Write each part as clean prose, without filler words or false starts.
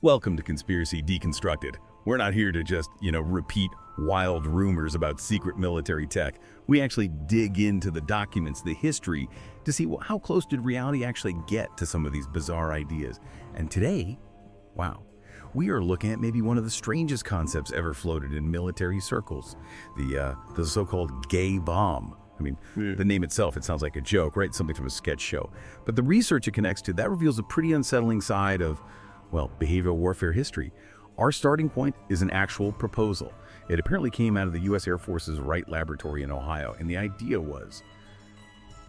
Welcome to Conspiracy Deconstructed. We're not here to just, repeat wild rumors about secret military tech. We actually dig into the documents, the history, to see how close did reality actually get to some of these bizarre ideas. And today, wow, we are looking at maybe one of the strangest concepts ever floated in military circles, the so-called gay bomb. I mean, The name itself, it sounds like a joke, right? Something from a sketch show. But the research it connects to, that reveals a pretty unsettling side of, behavioral warfare history. Our starting point is an actual proposal. It apparently came out of the U.S. Air Force's Wright Laboratory in Ohio, and the idea was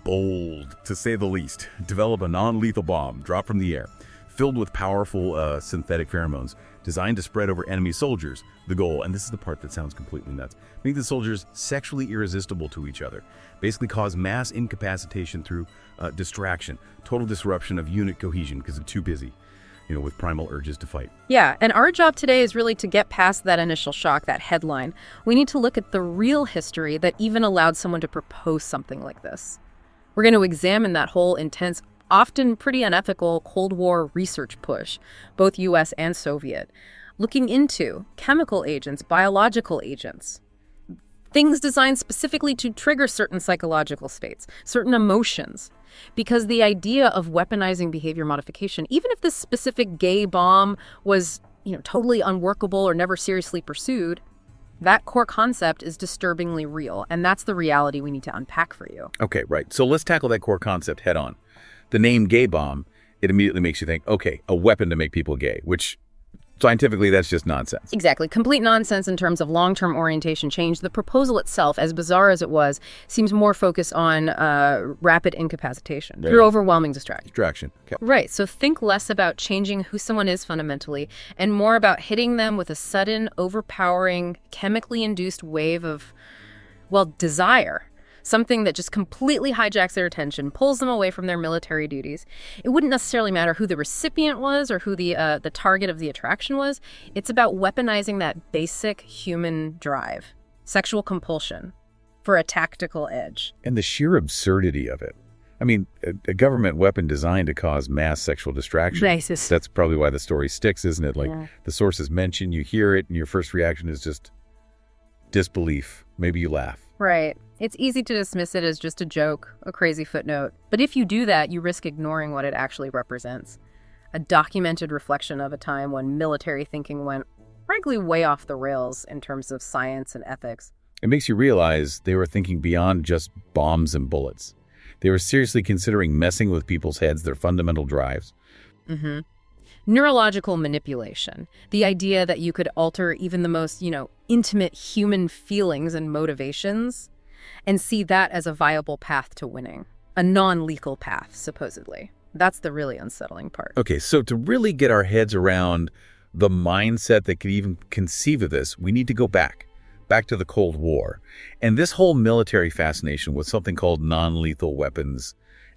bold, to say the least. Develop a non-lethal bomb dropped from the air, filled with powerful synthetic pheromones, designed to spread over enemy soldiers. The goal, and this is the part that sounds completely nuts, make the soldiers sexually irresistible to each other, basically cause mass incapacitation through distraction, total disruption of unit cohesion because they're too busy, with primal urges to fight. Yeah, and our job today is really to get past that initial shock, that headline. We need to look at the real history that even allowed someone to propose something like this. We're going to examine that whole intense, often pretty unethical Cold War research push, both U.S. and Soviet, looking into chemical agents, biological agents, things designed specifically to trigger certain psychological states, certain emotions. Because the idea of weaponizing behavior modification, even if this specific gay bomb was, totally unworkable or never seriously pursued, that core concept is disturbingly real. And that's the reality we need to unpack for you. Okay, right. So let's tackle that core concept head on. The name gay bomb, it immediately makes you think, okay, a weapon to make people gay, which scientifically, that's just nonsense. Exactly. Complete nonsense in terms of long-term orientation change. The proposal itself, as bizarre as it was, seems more focused on rapid incapacitation through overwhelming distraction. Okay. Right. So think less about changing who someone is fundamentally and more about hitting them with a sudden, overpowering, chemically induced wave of, desire. Something that just completely hijacks their attention, pulls them away from their military duties. It wouldn't necessarily matter who the recipient was or who the target of the attraction was. It's about weaponizing that basic human drive, sexual compulsion, for a tactical edge. And the sheer absurdity of it. I mean, a government weapon designed to cause mass sexual distraction. Racist. That's probably why the story sticks, isn't it? The source is mentioned, you hear it, and your first reaction is just disbelief. Maybe you laugh. Right. It's easy to dismiss it as just a joke, a crazy footnote. But if you do that, you risk ignoring what it actually represents. A documented reflection of a time when military thinking went, frankly, way off the rails in terms of science and ethics. It makes you realize they were thinking beyond just bombs and bullets. They were seriously considering messing with people's heads, their fundamental drives. Mm-hmm. Neurological manipulation, the idea that you could alter even the most, intimate human feelings and motivations and see that as a viable path to winning, a non-lethal path, supposedly. That's the really unsettling part. Okay, so to really get our heads around the mindset that could even conceive of this, we need to go back to the Cold War. And this whole military fascination with something called non-lethal weapons,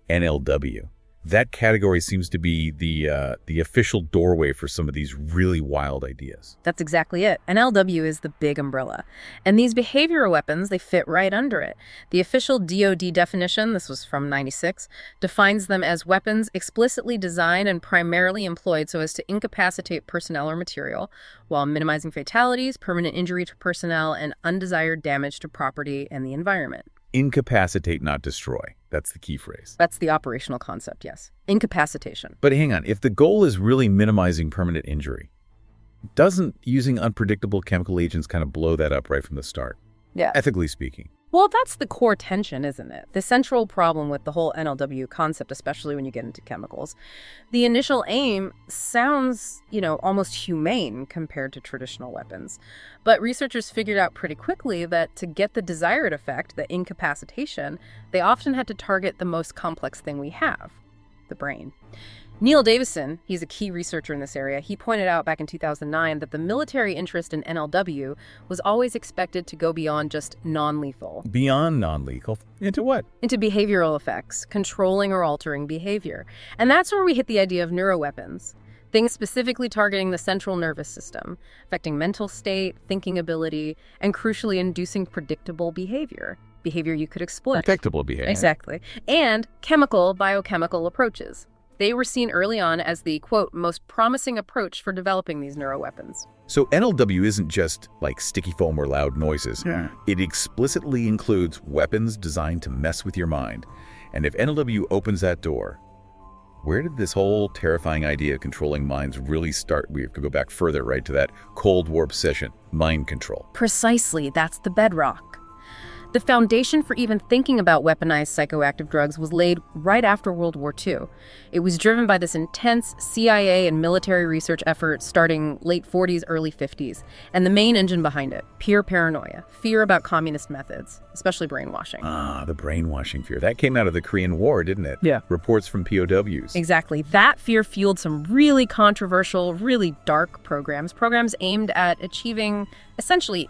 NLW. That category seems to be the official doorway for some of these really wild ideas. That's exactly it. NLW is the big umbrella. And these behavioral weapons, they fit right under it. The official DoD definition, this was from '96, defines them as weapons explicitly designed and primarily employed so as to incapacitate personnel or material while minimizing fatalities, permanent injury to personnel, and undesired damage to property and the environment. Incapacitate, not destroy. That's the key phrase. That's the operational concept, yes. Incapacitation. But hang on, if the goal is really minimizing permanent injury, doesn't using unpredictable chemical agents kind of blow that up right from the start? Yeah. Ethically speaking. Well, that's the core tension, isn't it? The central problem with the whole NLW concept, especially when you get into chemicals. The initial aim sounds, almost humane compared to traditional weapons. But researchers figured out pretty quickly that to get the desired effect, the incapacitation, they often had to target the most complex thing we have, the brain. Neil Davison, he's a key researcher in this area, he pointed out back in 2009 that the military interest in NLW was always expected to go beyond just non-lethal. Beyond non-lethal? Into what? Into behavioral effects, controlling or altering behavior. And that's where we hit the idea of neuroweapons. Things specifically targeting the central nervous system, affecting mental state, thinking ability, and crucially inducing predictable behavior you could exploit. Predictable behavior. Exactly. And biochemical approaches. They were seen early on as the, quote, most promising approach for developing these neuroweapons. So NLW isn't just like sticky foam or loud noises. Yeah. It explicitly includes weapons designed to mess with your mind. And if NLW opens that door, where did this whole terrifying idea of controlling minds really start? We have to go back further, right, to that Cold War obsession, mind control. Precisely, that's the bedrock. The foundation for even thinking about weaponized psychoactive drugs was laid right after World War II. It was driven by this intense CIA and military research effort starting late 40s, early 50s. And the main engine behind it, pure paranoia, fear about communist methods, especially brainwashing. Ah, the brainwashing fear. That came out of the Korean War, didn't it? Yeah. Reports from POWs. Exactly. That fear fueled some really controversial, really dark programs aimed at achieving essentially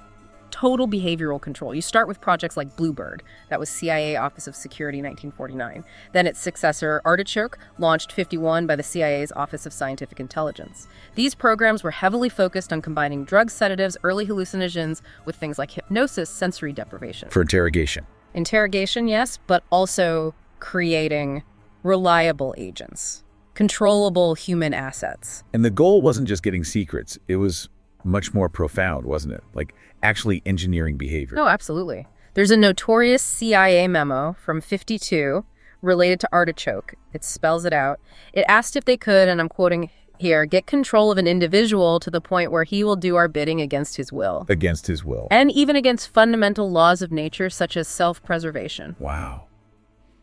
total behavioral control. You start with projects like Bluebird, that was CIA Office of Security 1949. Then its successor, Artichoke, launched 51 by the CIA's Office of Scientific Intelligence. These programs were heavily focused on combining drugs, sedatives, early hallucinogens with things like hypnosis, sensory deprivation. For interrogation. Interrogation, yes, but also creating reliable agents, controllable human assets. And the goal wasn't just getting secrets. It was much more profound, wasn't it? Like actually engineering behavior. Oh, absolutely. There's a notorious CIA memo from 52 related to Artichoke. It spells it out. It asked if they could, and I'm quoting here, get control of an individual to the point where he will do our bidding against his will. Against his will. And even against fundamental laws of nature, such as self-preservation. Wow.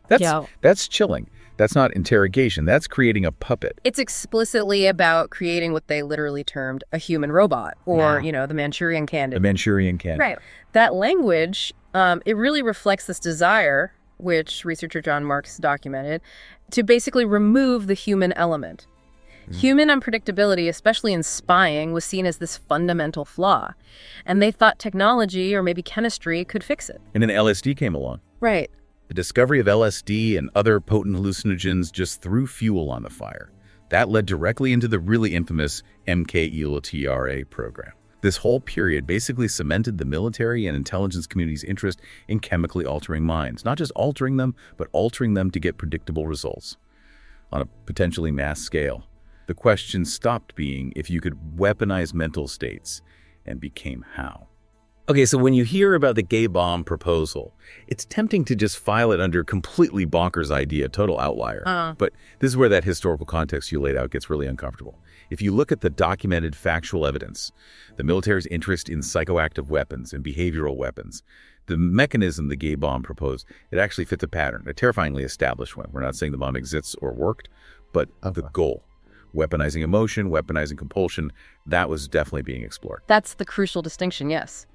That's chilling. That's not interrogation. That's creating a puppet. It's explicitly about creating what they literally termed a human robot, or, the Manchurian Candidate. The Manchurian Candidate. Right. That language, it really reflects this desire, which researcher John Marks documented, to basically remove the human element. Human unpredictability, especially in spying, was seen as this fundamental flaw. And they thought technology, or maybe chemistry, could fix it. And then LSD came along. Right. The discovery of LSD and other potent hallucinogens just threw fuel on the fire. That led directly into the really infamous MK-ELTRA program. This whole period basically cemented the military and intelligence community's interest in chemically altering minds. Not just altering them, but altering them to get predictable results on a potentially mass scale. The question stopped being if you could weaponize mental states and became how. Okay, so when you hear about the gay bomb proposal, it's tempting to just file it under completely bonkers idea, total outlier. But this is where that historical context you laid out gets really uncomfortable. If you look at the documented factual evidence, the military's interest in psychoactive weapons and behavioral weapons, the mechanism the gay bomb proposed, it actually fits a pattern, a terrifyingly established one. We're not saying the bomb exists or worked, but the goal. Weaponizing emotion, weaponizing compulsion, that was definitely being explored. That's the crucial distinction, yes.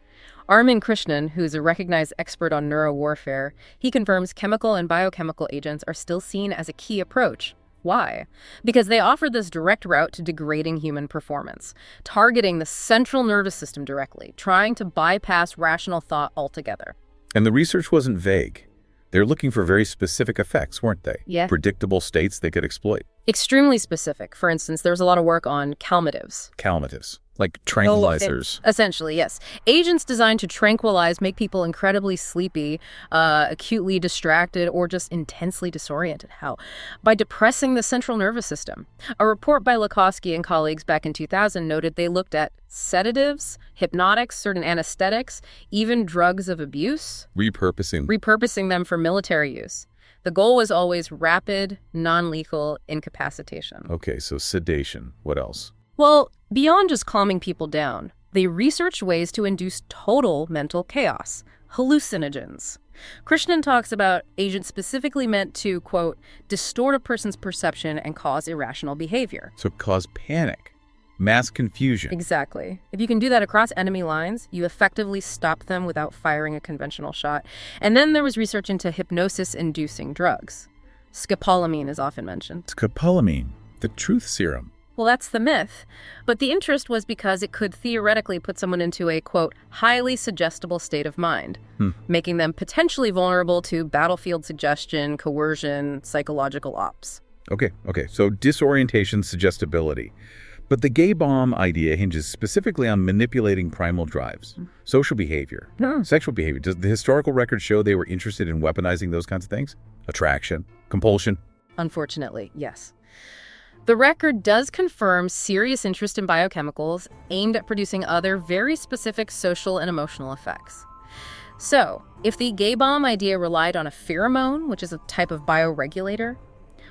Armin Krishnan, who's a recognized expert on neurowarfare, he confirms chemical and biochemical agents are still seen as a key approach. Why? Because they offer this direct route to degrading human performance, targeting the central nervous system directly, trying to bypass rational thought altogether. And the research wasn't vague. They're looking for very specific effects, weren't they? Yeah. Predictable states they could exploit. Extremely specific. For instance, there was a lot of work on calmatives. Calmatives, like tranquilizers. Essentially, yes. Agents designed to tranquilize, make people incredibly sleepy, acutely distracted, or just intensely disoriented. How? By depressing the central nervous system. A report by Lakosky and colleagues back in 2000 noted they looked at sedatives, hypnotics, certain anesthetics, even drugs of abuse. Repurposing them for military use. The goal was always rapid, non-lethal incapacitation. Okay, so sedation. What else? Well, beyond just calming people down, they researched ways to induce total mental chaos, hallucinogens. Krishnan talks about agents specifically meant to, quote, distort a person's perception and cause irrational behavior. So cause panic, mass confusion. Exactly. If you can do that across enemy lines, you effectively stop them without firing a conventional shot. And then there was research into hypnosis-inducing drugs. Scopolamine is often mentioned. Scopolamine, the truth serum. Well, that's the myth. But the interest was because it could theoretically put someone into a, quote, highly suggestible state of mind, making them potentially vulnerable to battlefield suggestion, coercion, psychological ops. Okay. So disorientation, suggestibility. But the gay bomb idea hinges specifically on manipulating primal drives, social behavior, sexual behavior. Does the historical record show they were interested in weaponizing those kinds of things? Attraction, compulsion? Unfortunately, yes. The record does confirm serious interest in biochemicals aimed at producing other very specific social and emotional effects. So, if the gay bomb idea relied on a pheromone, which is a type of bioregulator,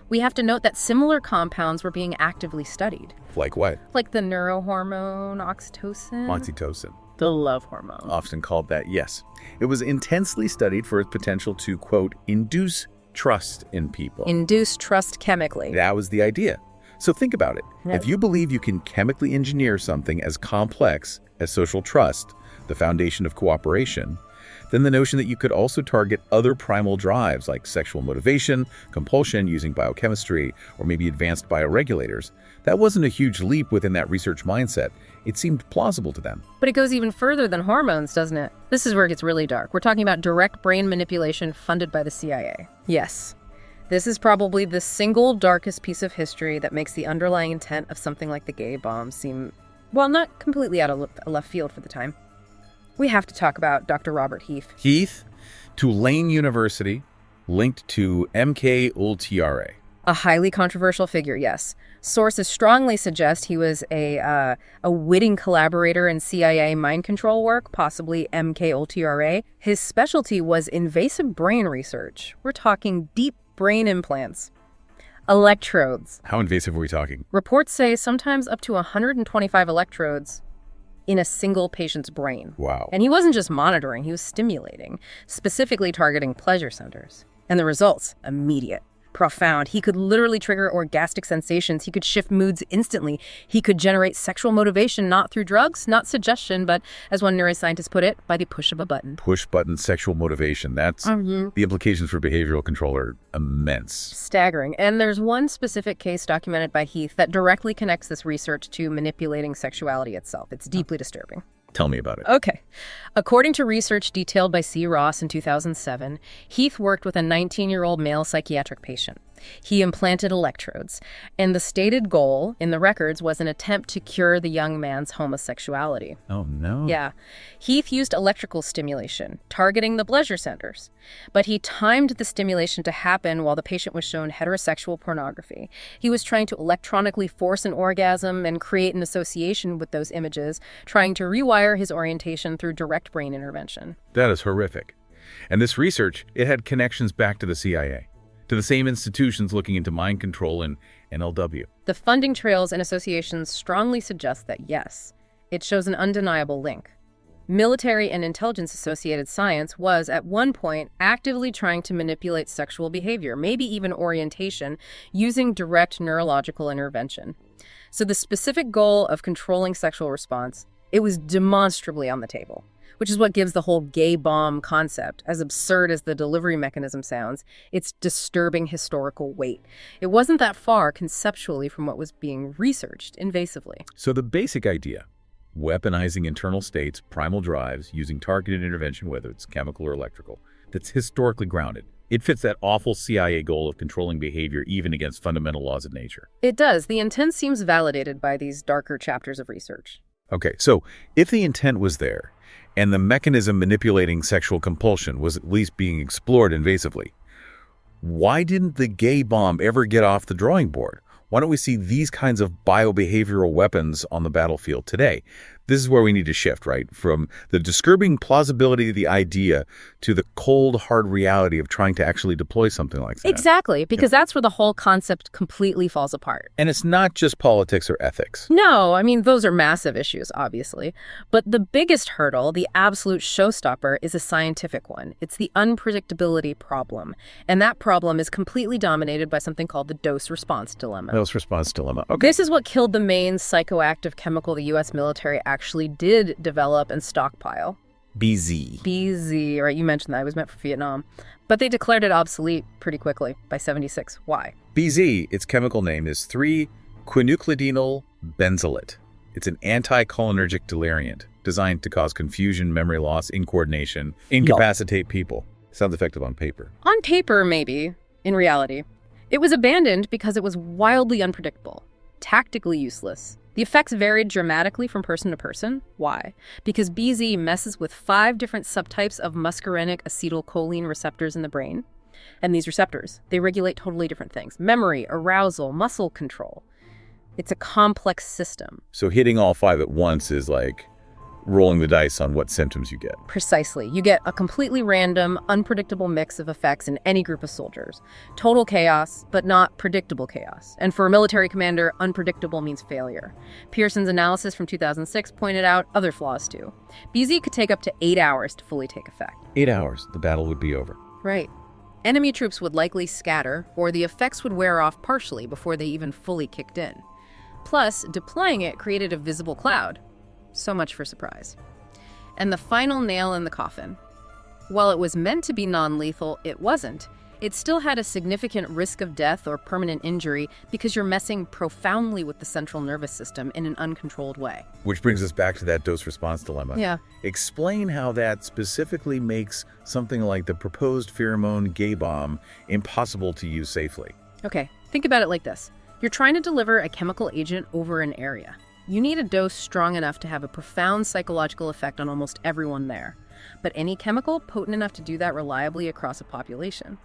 we have to note that similar compounds were being actively studied. Like what? Like the neurohormone oxytocin. Oxytocin. The love hormone. Often called that, yes. It was intensely studied for its potential to, quote, induce trust in people. Induce trust chemically. That was the idea. So think about it. Yeah. If you believe you can chemically engineer something as complex as social trust, the foundation of cooperation, then the notion that you could also target other primal drives like sexual motivation, compulsion using biochemistry, or maybe advanced bioregulators, that wasn't a huge leap within that research mindset. It seemed plausible to them. But it goes even further than hormones, doesn't it? This is where it gets really dark. We're talking about direct brain manipulation funded by the CIA. Yes. This is probably the single darkest piece of history that makes the underlying intent of something like the gay bomb seem, well, not completely out of left field for the time. We have to talk about Dr. Robert Heath. Heath, Tulane University, linked to MK Ultra. A highly controversial figure, yes. Sources strongly suggest he was a witting collaborator in CIA mind control work, possibly MK Ultra. His specialty was invasive brain research. We're talking deep brain implants. Electrodes. How invasive are we talking? Reports say sometimes up to 125 electrodes in a single patient's brain. Wow. And he wasn't just monitoring, he was stimulating, specifically targeting pleasure centers. And the results, immediate, profound. He could literally trigger orgastic sensations. He could shift moods instantly. He could generate sexual motivation not through drugs, not suggestion, but as one neuroscientist put it, by the push of a button. Push button sexual motivation. That's the implications for behavioral control are immense. Staggering. And there's one specific case documented by Heath that directly connects this research to manipulating sexuality itself. It's deeply disturbing. Tell me about it. Okay. According to research detailed by C. Ross in 2007, Heath worked with a 19-year-old male psychiatric patient. He implanted electrodes, and the stated goal in the records was an attempt to cure the young man's homosexuality. Oh, no. Yeah. Heath used electrical stimulation, targeting the pleasure centers. But he timed the stimulation to happen while the patient was shown heterosexual pornography. He was trying to electronically force an orgasm and create an association with those images, trying to rewire his orientation through direct brain intervention. That is horrific. And this research, it had connections back to the CIA, to the same institutions looking into mind control and NLW. The funding trails and associations strongly suggest that, yes, it shows an undeniable link. Military and intelligence-associated science was, at one point, actively trying to manipulate sexual behavior, maybe even orientation, using direct neurological intervention. So the specific goal of controlling sexual response, it was demonstrably on the table, which is what gives the whole gay bomb concept, as absurd as the delivery mechanism sounds, its disturbing historical weight. It wasn't that far conceptually from what was being researched invasively. So the basic idea, weaponizing internal states, primal drives, using targeted intervention, whether it's chemical or electrical, that's historically grounded. It fits that awful CIA goal of controlling behavior even against fundamental laws of nature. It does. The intent seems validated by these darker chapters of research. Okay, so if the intent was there, and the mechanism manipulating sexual compulsion was at least being explored invasively, why didn't the gay bomb ever get off the drawing board? Why don't we see these kinds of biobehavioral weapons on the battlefield today? This is where we need to shift, right? From the disturbing plausibility of the idea to the cold, hard reality of trying to actually deploy something like that. Exactly, because that's where the whole concept completely falls apart. And it's not just politics or ethics. No, I mean, those are massive issues, obviously. But the biggest hurdle, the absolute showstopper, is a scientific one. It's the unpredictability problem. And that problem is completely dominated by something called the dose-response dilemma. Dose-response dilemma. Okay. This is what killed the main psychoactive chemical the U.S. military actually did develop and stockpile. BZ, right? You mentioned that. It was meant for Vietnam. But they declared it obsolete pretty quickly by 76. Why? BZ, its chemical name is 3-quinculidinyl benzylate. It's an anticholinergic deliriant designed to cause confusion, memory loss, incoordination, incapacitate people. Sounds effective on paper. On paper, maybe. In reality. It was abandoned because it was wildly unpredictable, tactically useless. The effects varied dramatically from person to person. Why? Because BZ messes with 5 different subtypes of muscarinic acetylcholine receptors in the brain. And these receptors, they regulate totally different things. Memory, arousal, muscle control. It's a complex system. So hitting all 5 at once is like rolling the dice on what symptoms you get. Precisely. You get a completely random, unpredictable mix of effects in any group of soldiers. Total chaos, but not predictable chaos. And for a military commander, unpredictable means failure. Pearson's analysis from 2006 pointed out other flaws too. BZ could take up to 8 hours to fully take effect. 8 hours, the battle would be over. Right. Enemy troops would likely scatter, or the effects would wear off partially before they even fully kicked in. Plus, deploying it created a visible cloud. So much for surprise. And the final nail in the coffin. While it was meant to be non-lethal, it wasn't. It still had a significant risk of death or permanent injury because you're messing profoundly with the central nervous system in an uncontrolled way. Which brings us back to that dose-response dilemma. Yeah. Explain how that specifically makes something like the proposed pheromone gay bomb impossible to use safely. Okay, think about it like this. You're trying to deliver a chemical agent over an area. You need a dose strong enough to have a profound psychological effect on almost everyone there. But any chemical potent enough to do that reliably across a population?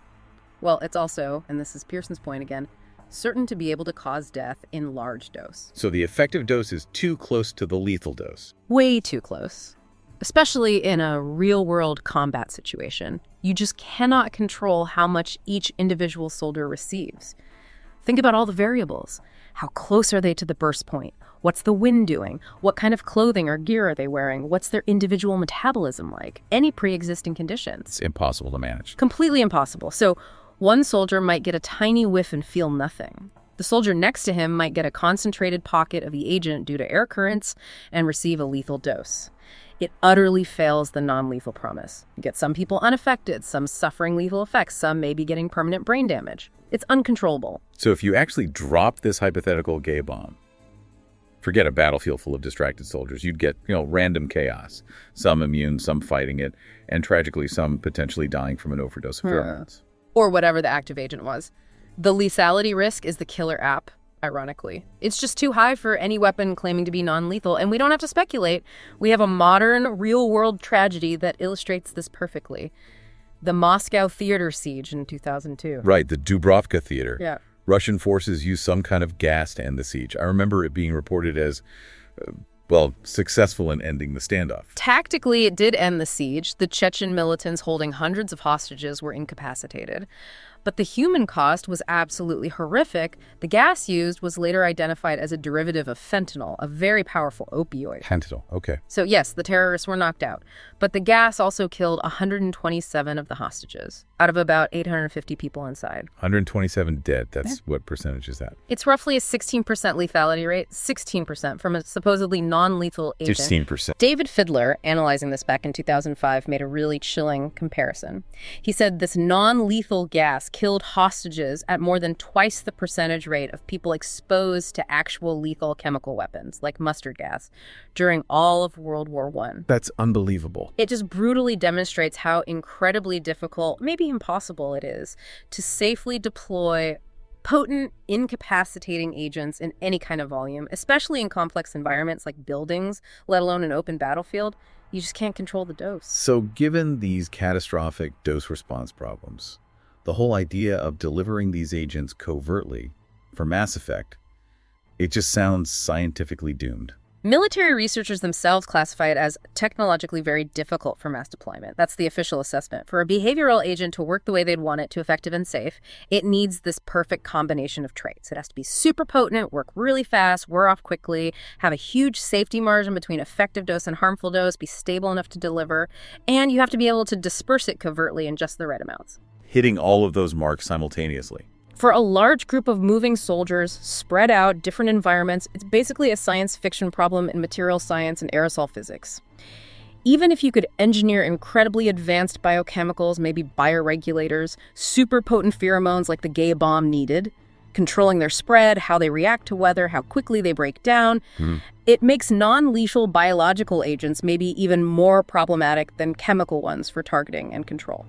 Well, it's also, and this is Pearson's point again, certain to be able to cause death in large dose. So the effective dose is too close to the lethal dose. Way too close. Especially in a real-world combat situation. You just cannot control how much each individual soldier receives. Think about all the variables. How close are they to the burst point? What's the wind doing? What kind of clothing or gear are they wearing? What's their individual metabolism like? Any pre-existing conditions? It's impossible to manage. Completely impossible. So one soldier might get a tiny whiff and feel nothing. The soldier next to him might get a concentrated pocket of the agent due to air currents and receive a lethal dose. It utterly fails the non-lethal promise. You get some people unaffected, some suffering lethal effects, some maybe getting permanent brain damage. It's uncontrollable. So if you actually drop this hypothetical gay bomb, forget a battlefield full of distracted soldiers, you'd get, random chaos. Some immune, some fighting it, and tragically some potentially dying from an overdose of pheromones. Or whatever the active agent was. The lethality risk is the killer app, ironically. It's just too high for any weapon claiming to be non-lethal, and we don't have to speculate. We have a modern, real-world tragedy that illustrates this perfectly. The Moscow theater siege in 2002. Right, the Dubrovka theater. Yeah. Russian forces used some kind of gas to end the siege. I remember it being reported as, successful in ending the standoff. Tactically, it did end the siege. The Chechen militants holding hundreds of hostages were incapacitated. But the human cost was absolutely horrific. The gas used was later identified as a derivative of fentanyl, a very powerful opioid. Fentanyl, okay. So yes, the terrorists were knocked out. But the gas also killed 127 of the hostages, out of about 850 people inside. 127 dead. That's what percentage is that? It's roughly a 16% lethality rate, 16% from a supposedly non-lethal agent. 16%. David Fidler, analyzing this back in 2005, made a really chilling comparison. He said this non-lethal gas killed hostages at more than twice the percentage rate of people exposed to actual lethal chemical weapons, like mustard gas, during all of World War I. That's unbelievable. It just brutally demonstrates how incredibly difficult, maybe impossible it is, to safely deploy potent, incapacitating agents in any kind of volume, especially in complex environments like buildings, let alone an open battlefield. You just can't control the dose. So given these catastrophic dose-response problems, the whole idea of delivering these agents covertly for mass effect, it just sounds scientifically doomed. Military researchers themselves classify it as technologically very difficult for mass deployment. That's the official assessment. For a behavioral agent to work the way they'd want it, to effective and safe, it needs this perfect combination of traits. It has to be super potent, work really fast, wear off quickly, have a huge safety margin between effective dose and harmful dose, be stable enough to deliver, and you have to be able to disperse it covertly in just the right amounts. Hitting all of those marks simultaneously. For a large group of moving soldiers, spread out, different environments, it's basically a science fiction problem in material science and aerosol physics. Even if you could engineer incredibly advanced biochemicals, maybe bioregulators, super potent pheromones like the gay bomb needed, controlling their spread, how they react to weather, how quickly they break down, it makes non-lethal biological agents maybe even more problematic than chemical ones for targeting and control.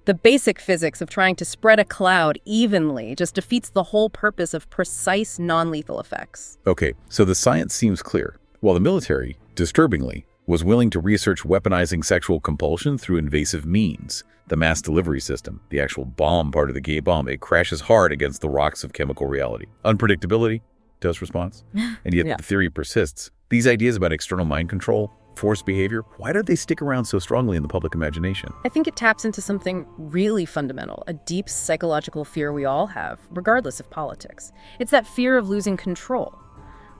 The basic physics of trying to spread a cloud evenly just defeats the whole purpose of precise non-lethal effects. Okay, so the science seems clear, while the military, disturbingly, was willing to research weaponizing sexual compulsion through invasive means. The mass delivery system, the actual bomb part of the gay bomb, it crashes hard against the rocks of chemical reality. Unpredictability, dose response, and yet the theory persists. These ideas about external mind control, forced behavior, why do they stick around so strongly in the public imagination? I think it taps into something really fundamental, a deep psychological fear we all have, regardless of politics. It's that fear of losing control,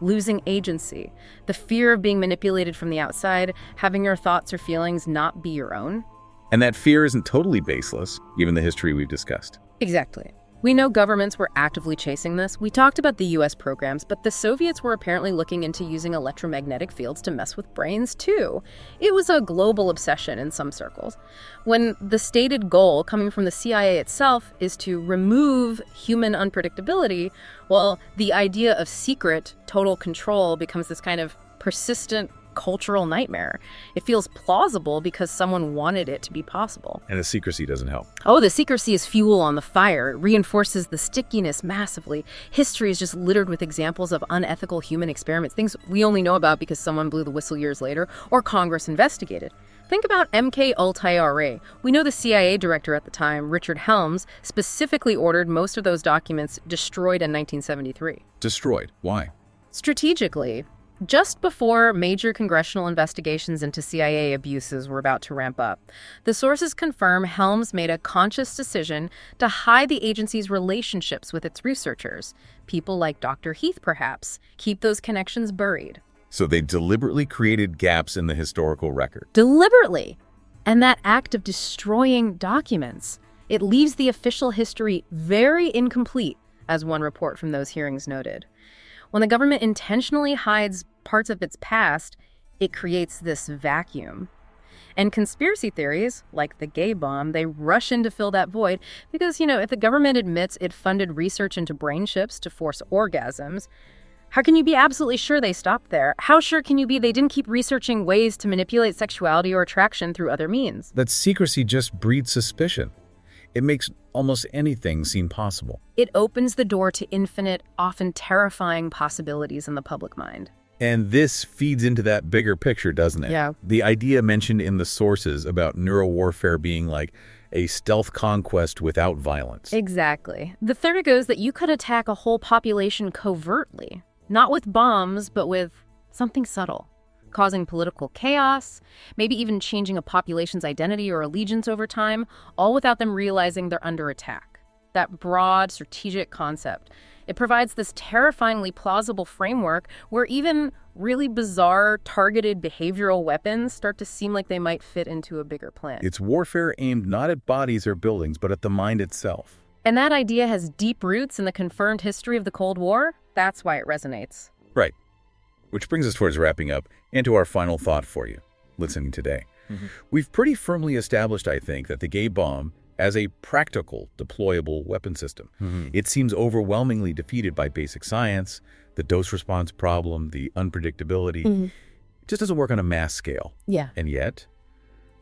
losing agency, the fear of being manipulated from the outside, having your thoughts or feelings not be your own. And that fear isn't totally baseless, given the history we've discussed. Exactly. We know governments were actively chasing this. We talked about the US programs, but the Soviets were apparently looking into using electromagnetic fields to mess with brains too. It was a global obsession in some circles. When the stated goal, coming from the CIA itself, is to remove human unpredictability, well, the idea of secret, total control becomes this kind of persistent cultural nightmare. It feels plausible because someone wanted it to be possible. And the secrecy doesn't help. Oh, the secrecy is fuel on the fire. It reinforces the stickiness massively. History is just littered with examples of unethical human experiments, things we only know about because someone blew the whistle years later or Congress investigated. Think about MK Ultra. We know the CIA director at the time, Richard Helms, specifically ordered most of those documents destroyed in 1973. Destroyed? Why? Strategically, just before major congressional investigations into CIA abuses were about to ramp up, the sources confirm Helms made a conscious decision to hide the agency's relationships with its researchers. People like Dr. Heath, perhaps, keep those connections buried. So they deliberately created gaps in the historical record. Deliberately! And that act of destroying documents, it leaves the official history very incomplete, as one report from those hearings noted. When the government intentionally hides parts of its past, it creates this vacuum. And conspiracy theories, like the gay bomb, they rush in to fill that void because, if the government admits it funded research into brain chips to force orgasms, how can you be absolutely sure they stopped there? How sure can you be they didn't keep researching ways to manipulate sexuality or attraction through other means? That secrecy just breeds suspicion. It makes almost anything seem possible. It opens the door to infinite, often terrifying possibilities in the public mind. And this feeds into that bigger picture, doesn't it? Yeah. The idea mentioned in the sources about neurowarfare being like a stealth conquest without violence. Exactly. The theory goes that you could attack a whole population covertly, not with bombs, but with something subtle, causing political chaos, maybe even changing a population's identity or allegiance over time, all without them realizing they're under attack. That broad, strategic concept. It provides this terrifyingly plausible framework where even really bizarre, targeted behavioral weapons start to seem like they might fit into a bigger plan. It's warfare aimed not at bodies or buildings, but at the mind itself. And that idea has deep roots in the confirmed history of the Cold War. That's why it resonates. Right. Which brings us towards wrapping up and to our final thought for you, listening today. We've pretty firmly established, I think, that the gay bomb as a practical, deployable weapon system. It seems overwhelmingly defeated by basic science, the dose-response problem, the unpredictability. It just doesn't work on a mass scale. Yeah. And yet,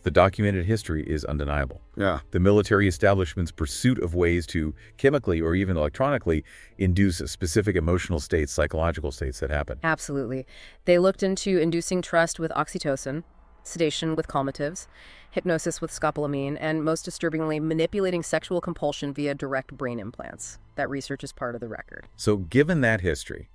the documented history is undeniable. Yeah. The military establishment's pursuit of ways to chemically or even electronically induce specific emotional states, psychological states that happen. Absolutely. They looked into inducing trust with oxytocin, sedation with calmatives, hypnosis with scopolamine, and most disturbingly, manipulating sexual compulsion via direct brain implants. That research is part of the record. So given that history,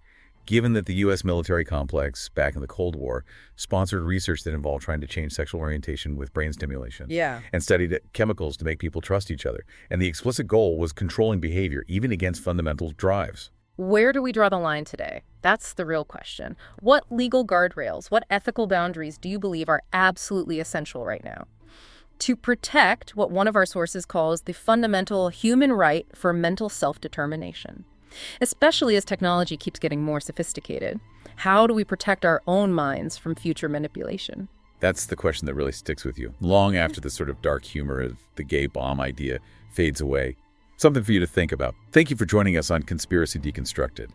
given that the U.S. military complex back in the Cold War sponsored research that involved trying to change sexual orientation with brain stimulation and studied chemicals to make people trust each other, and the explicit goal was controlling behavior, even against fundamental drives. Where do we draw the line today? That's the real question. What legal guardrails, what ethical boundaries do you believe are absolutely essential right now to protect what one of our sources calls the fundamental human right for mental self-determination? Especially as technology keeps getting more sophisticated. How do we protect our own minds from future manipulation? That's the question that really sticks with you, long after the sort of dark humor of the gay bomb idea fades away. Something for you to think about. Thank you for joining us on Conspiracy Deconstructed.